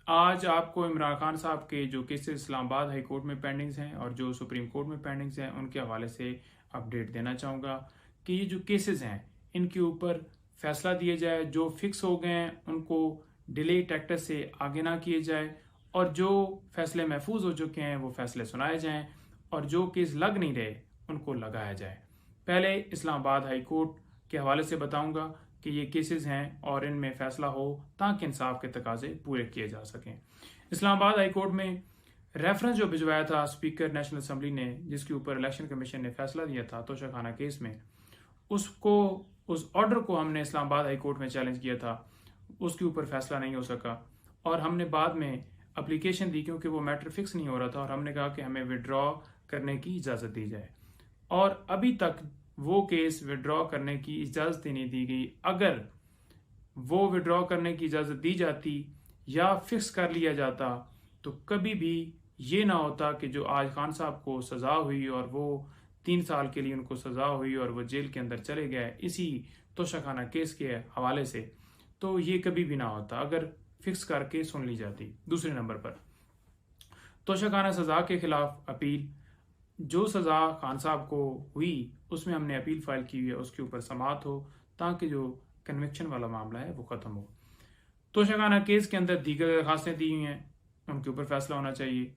आज आपको इमरान खान साहब के जो केसेस इस्लामाबाद हाई कोर्ट में पेंडिंग्स हैं और जो सुप्रीम कोर्ट में पेंडिंग्स हैं उनके हवाले से अपडेट देना चाहूँगा कि ये जो केसेस हैं इनके ऊपर फैसला दिया जाए। जो फिक्स हो गए हैं उनको डिले टैक्टिस से आगे ना किए जाए और जो फैसले महफूज हो चुके हैं वो फैसले सुनाए जाएं और जो केस लग नहीं रहे उनको लगाया जाए। पहले इस्लामाबाद हाई कोर्ट के हवाले से बताऊंगा कि ये केसेस हैं और इनमें फैसला हो ताकि इंसाफ के तकाजे पूरे किए जा सकें। इस्लामाबाद हाई कोर्ट में रेफरेंस जो भिजवाया था स्पीकर नेशनल असम्बली ने, जिसके ऊपर इलेक्शन कमीशन ने फैसला दिया था तोशाखाना केस में, उसको उस ऑर्डर को हमने इस्लामाबाद हाई कोर्ट में चैलेंज किया था। उसके ऊपर फैसला नहीं हो सका और हमने बाद में अप्लीकेशन दी क्योंकि वो मैटर फिक्स नहीं हो रहा था और हमने कहा कि हमें विड्रॉ करने की इजाज़त दी जाए और अभी तक वो केस विड्रॉ करने की इजाज़त ही नहीं दी गई। अगर वो विड्रॉ करने की इजाज़त दी जाती या फिक्स कर लिया जाता तो कभी भी ये ना होता कि जो आज खान साहब को सज़ा हुई और वो 3 साल के लिए उनको सज़ा हुई और वो जेल के अंदर चले गए इसी तोशाखाना केस के हवाले से, तो ये कभी भी ना होता अगर फिक्स करके सुन ली जाती। दूसरे नंबर पर तोशाखाना सज़ा के खिलाफ अपील, जो सज़ा खान साहब को हुई उसमें हमने अपील फाइल की हुई है, उसके ऊपर समाअत हो ताकि जो कन्विक्शन वाला मामला है वो ख़त्म हो। तोशाखाना केस के अंदर दीगर दरखास्तें दी हुई हैं, उनके ऊपर फैसला होना चाहिए।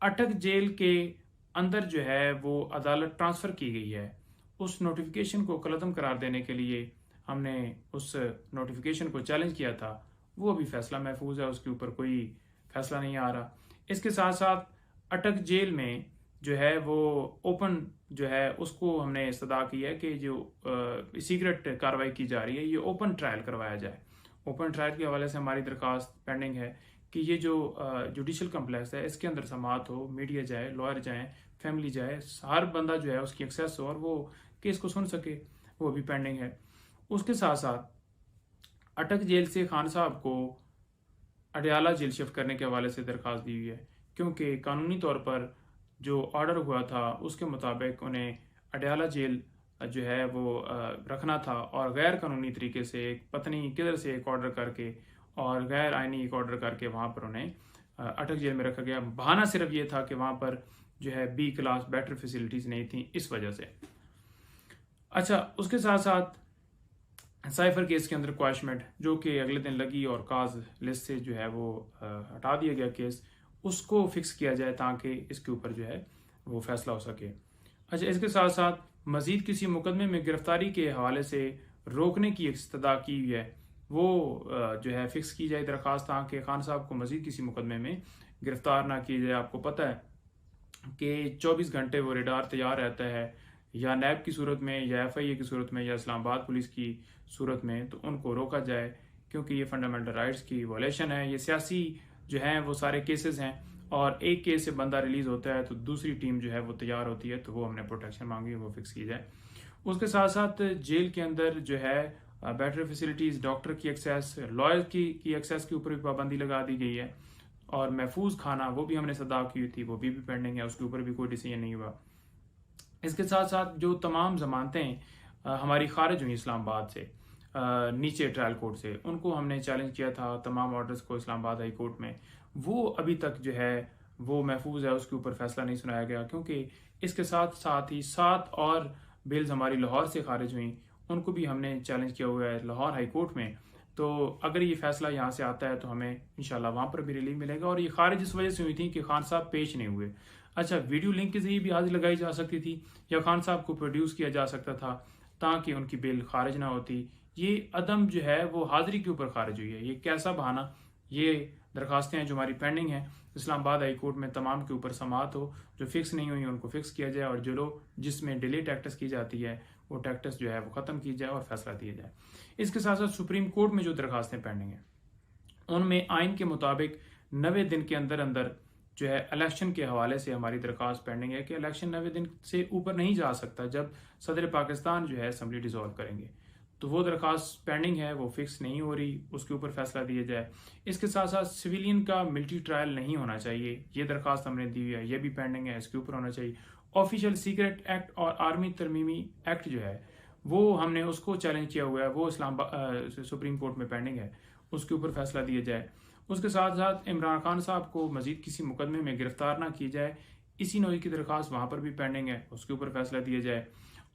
अटक जेल के अंदर जो है वो अदालत ट्रांसफ़र की गई है, उस नोटिफिकेशन को कलअदम करार देने के लिए हमने उस नोटिफिकेशन को चैलेंज किया था, वो अभी फैसला महफूज है, उसके ऊपर कोई फैसला नहीं आ रहा। इसके साथ साथ अटक जेल में जो है वो ओपन जो है उसको हमने इस्तदा की है कि जो सीक्रेट कार्रवाई की जा रही है ये ओपन ट्रायल करवाया जाए। ओपन ट्रायल के हवाले से हमारी दरखास्त पेंडिंग है कि ये जो जुडिशल कम्प्लेक्स है इसके अंदर समाअत हो, मीडिया जाए, लॉयर जाए, फैमिली जाए, हर बंदा जो है उसकी एक्सेस हो और वो केस को सुन सके, वो भी पेंडिंग है। उसके साथ साथ अटक जेल से खान साहब को अडयाला जेल शिफ्ट करने के हवाले से दरखास्त दी हुई है क्योंकि कानूनी तौर पर जो ऑर्डर हुआ था उसके मुताबिक उन्हें अडयाला जेल जो है वो रखना था और गैर कानूनी तरीके से एक पत्नी किधर से एक ऑर्डर करके और गैर आइनी एक ऑर्डर करके वहाँ पर उन्हें अटक जेल में रखा गया। बहाना सिर्फ ये था कि वहाँ पर जो है बी क्लास बेटर फैसिलिटीज़ नहीं थी इस वजह से। अच्छा, उसके साथ साथ साइफर केस के अंदर क्वाशमेंट जो कि अगले दिन लगी और काज लिस्ट से जो है वो हटा दिया गया केस, उसको फिक्स किया जाए ताकि इसके ऊपर जो है वो फैसला हो सके। अच्छा, इसके साथ साथ मजीद किसी मुकदमे में गिरफ्तारी के हवाले से रोकने की इस्तदा की हुई है, वो जो है फिक्स की जाए दरख्वास्त ताकि खान साहब को मजीद किसी मुकदमे में गिरफ्तार ना किया जाए। आपको पता है कि 24 घंटे वो रेडार तैयार रहता है या नैब की सूरत में या FIA की सूरत में या इस्लामाबाद पुलिस की सूरत में, तो उनको रोका जाए क्योंकि ये फंडामेंटल राइट्स की वॉलेशन है। ये सियासी जो हैं वो सारे केसेस हैं और एक केस से बंदा रिलीज होता है तो दूसरी टीम जो है वो तैयार होती है, तो वो हमने प्रोटेक्शन मांगी है, वो फिक्स की जाए। उसके साथ साथ जेल के अंदर जो है बेटर फैसिलिटीज़, डॉक्टर की एक्सेस, लॉयर की एक्सेस के ऊपर भी पाबंदी लगा दी गई है और महफूज खाना वो भी हमने सदा की हुई थी, वो भी पेंडिंग है, उसके ऊपर भी कोई डिसीजन नहीं हुआ। इसके साथ साथ जो तमाम जमानतें हमारी खारिज हुई इस्लामाबाद से नीचे ट्रायल कोर्ट से, उनको हमने चैलेंज किया था तमाम ऑर्डर्स को इस्लामाबाद हाई कोर्ट में, वो अभी तक जो है वो महफूज है, उसके ऊपर फैसला नहीं सुनाया गया क्योंकि इसके साथ साथ ही 7 और बिल्स हमारी लाहौर से खारिज हुई, उनको भी हमने चैलेंज किया हुआ है लाहौर हाई कोर्ट में। तो अगर ये फैसला यहाँ से आता है तो हमें इंशाल्लाह वहाँ पर भी रिलीफ मिलेगा। और ये खारिज इस वजह से हुई थी कि खान साहब पेश नहीं हुए। अच्छा, वीडियो लिंक के जरिए भी हाजिर लगाई जा सकती थी या खान साहब को प्रोड्यूस किया जा सकता था ताकि उनकी बेल खारिज ना होती। ये अदम जो है वो हाजिरी के ऊपर खारिज हुई है, ये कैसा बहाना। ये दरखास्तें हैं जो हमारी पेंडिंग हैं, इस्लामाबाद हाई कोर्ट में तमाम के ऊपर समाअत हो, जो फिक्स नहीं हुई उनको फिक्स किया जाए और जो लोग जिसमें डिले टैक्टिस की जाती है वो टैक्टिस जो है वो ख़त्म की जाए और फैसला दिया जाए। इसके साथ साथ सुप्रीम कोर्ट में जो दरखास्तें पेंडिंग हैं उनमें आइन के मुताबिक 90 दिन के अंदर अंदर जो है इलेक्शन के हवाले से हमारी दरख्वास्त पेंडिंग है कि इलेक्शन 90 दिन से ऊपर नहीं जा सकता जब सदर पाकिस्तान जो है असम्बली डिसॉल्व करेंगे, तो वो दरख्वास्त पेंडिंग है, वो फिक्स नहीं हो रही, उसके ऊपर फैसला दिया जाए। इसके साथ साथ सिविलियन का मिलिट्री ट्रायल नहीं होना चाहिए, ये दरख्वास्त हमने दी हुई है, ये भी पेंडिंग है, इसके ऊपर होना चाहिए। ऑफिशियल सीक्रेट एक्ट और आर्मी तरमीमी एक्ट जो है वो हमने उसको चैलेंज किया हुआ है, वो सुप्रीम कोर्ट में पेंडिंग है, उसके ऊपर फैसला दिया जाए। उसके साथ साथ इमरान खान साहब को मजीद किसी मुकदमे में गिरफ्तार ना किया जाए, इसी नोई की दरख्वास्त वहाँ पर भी पेंडिंग है, उसके ऊपर फैसला दिया जाए।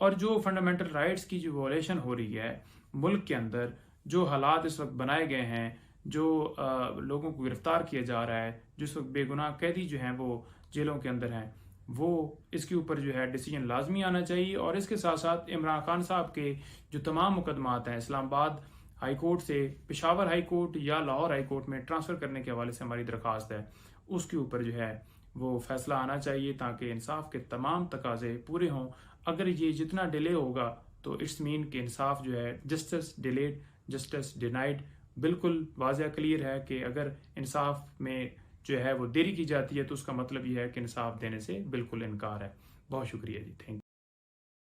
और जो फंडामेंटल राइट्स की जो वॉलेशन हो रही है मुल्क के अंदर, जो हालात इस वक्त बनाए गए हैं, जो लोगों को गिरफ्तार किया जा रहा है, जिस वक्त बेगुनाह कैदी जो हैं वो जेलों के अंदर हैं, वो इसके ऊपर जो है डिसीजन लाजमी आना चाहिए। और इसके साथ साथ इमरान खान साहब के जो तमाम मुकदमात हैं इस्लामाबाद हाई कोर्ट से पेशावर हाई कोर्ट या लाहौर हाई कोर्ट में ट्रांसफ़र करने के हवाले से हमारी दरख्वास्त है, उसके ऊपर जो है वो फैसला आना चाहिए ताकि इंसाफ के तमाम तकाजे पूरे हों। अगर ये जितना डिले होगा तो इट्स मीन कि इंसाफ जो है जस्टिस डिलेड जस्टिस डिनाइड, बिल्कुल वाज़ह क्लियर है कि अगर इंसाफ में जो है वो देरी की जाती है तो उसका मतलब ये है कि इंसाफ देने से बिल्कुल इनकार है। बहुत शुक्रिया जी, थैंक यू।